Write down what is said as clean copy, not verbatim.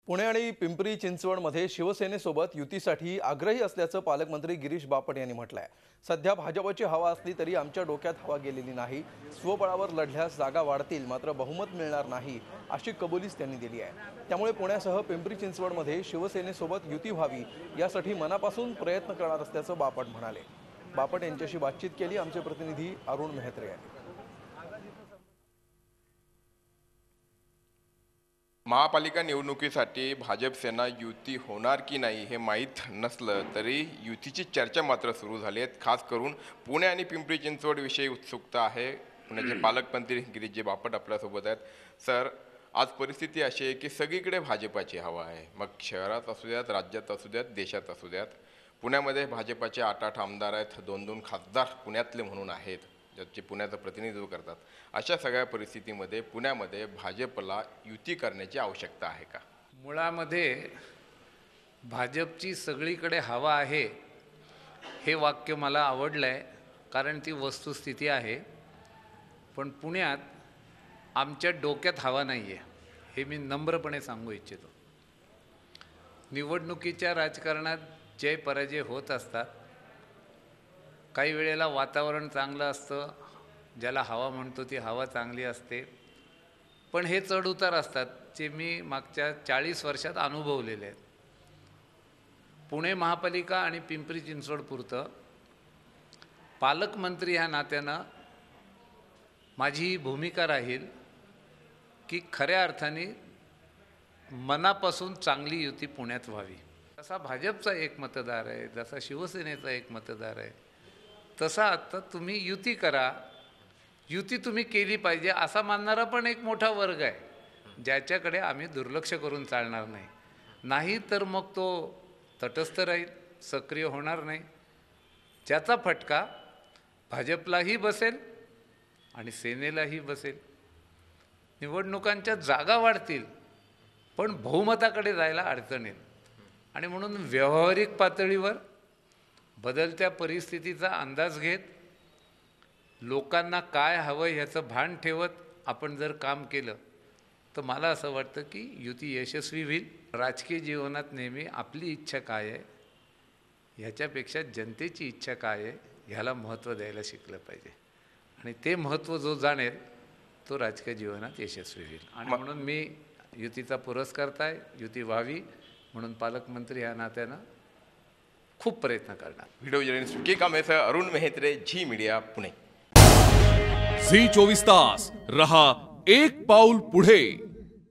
पुणे आणि पिंपरी चिंचवडमध्ये शिवसेनेसोबत युतीसाठी आग्रही असल्याचं पालकमंत्री गिरीश बापट यांनी म्हटलं आहे। सध्या भाजपची हवा असली तरी आमच्या डोक्यात हवा गेलेली नाही। स्वबळावर लढल्यास जागा वाढतील, मात्र बहुमत मिळणार नाही अशी कबुलीच त्यांनी दिली आहे। त्यामुळे पुण्यासह पिंपरी चिंचवडमध्ये शिवसेनेसोबत युती व्हावी यासाठी मनापासून प्रयत्न करणार असल्याचं बापट म्हणाले। बापट यांच्याशी बातचीत केली आमचे प्रतिनिधी अरुण मेहत्रे यांनी। महापालिका निवडणुकीसाठी भाजप सेना युती होणार की नाही हे माहीत नसलं तरी युतीची चर्चा मात्र सुरू झाली आहे। खास करून पुणे आणि पिंपरी चिंचवड विषयी उत्सुकता आहे। पुण्याचे पालकमंत्री गिरीश बापट आपल्यासोबत आहेत। सर, आज परिस्थिती अशी आहे की सगळीकडे भाजपाची हवा आहे, मग शहरात असू द्यात, राज्यात असू द्यात, देशात असू द्यात। पुण्यामध्ये भाजपाचे 8 आमदार आहेत, 2 खासदार पुण्यातले म्हणून आहेत ज्याचे पुण्याचं प्रतिनिधित्व करतात। अशा सगळ्या परिस्थितीमध्ये पुण्यामध्ये भाजपला युती करण्याची आवश्यकता आहे का? मुळामध्ये भाजपची सगळीकडे हवा आहे हे वाक्य मला आवडलं आहे, कारण ती वस्तुस्थिती आहे। पण पुण्यात आमच्या डोक्यात हवा नाही आहे हे मी नम्रपणे सांगू इच्छितो। निवडणुकीच्या राजकारणात जय पराजय होत असतात। काही वेळेला वातावरण चांगलं असतं, ज्याला हवा म्हणतो ती हवा चांगली असते, पण हे चढउतार असतात जे मी मागच्या 40 वर्षात अनुभवलेले आहेत। पुणे महापालिका आणि पिंपरी चिंचवड पुरतं पालकमंत्री ह्या नात्यानं माझी ही भूमिका राहील की खऱ्या अर्थाने मनापासून चांगली युती पुण्यात व्हावी। जसा भाजपचा एक मतदार आहे, जसा शिवसेनेचा एक मतदार आहे, तसा आता तुम्ही युती करा, युती तुम्ही केली पाहिजे असा मानणारा पण एक मोठा वर्ग आहे, ज्याच्याकडे आम्ही दुर्लक्ष करून चालणार नाही तर मग तो तटस्थ राहील, सक्रिय होणार नाही, ज्याचा फटका भाजपलाही बसेल आणि सेनेलाही बसेल। निवडणुकांच्या जागा वाढतील पण बहुमताकडे जायला अडचण येईल, आणि म्हणून व्यावहारिक पातळीवर बदलत्या परिस्थितीचा अंदाज घेत लोकांना काय हवं ह्याचं भान ठेवत आपण जर काम केलं तर मला असं वाटतं की युती यशस्वी होईल। राजकीय जीवनात नेहमी आपली इच्छा काय आहे ह्याच्यापेक्षा जनतेची इच्छा काय आहे ह्याला महत्त्व द्यायला शिकलं पाहिजे, आणि ते महत्त्व जो जाणेल तो राजकीय जीवनात यशस्वी होईल। आणि म्हणून मी युतीचा पुरस्कर्ता आहे, युती व्हावी म्हणून पालकमंत्री ह्या नात्यानं खूप प्रयत्न करणार। व्हिडिओ जर्नलिस्ट विकी कांबळेसह अरुण मेहत्रे, झी मीडिया, पुणे। झी 24 तास रहा एक पाऊल पुढे।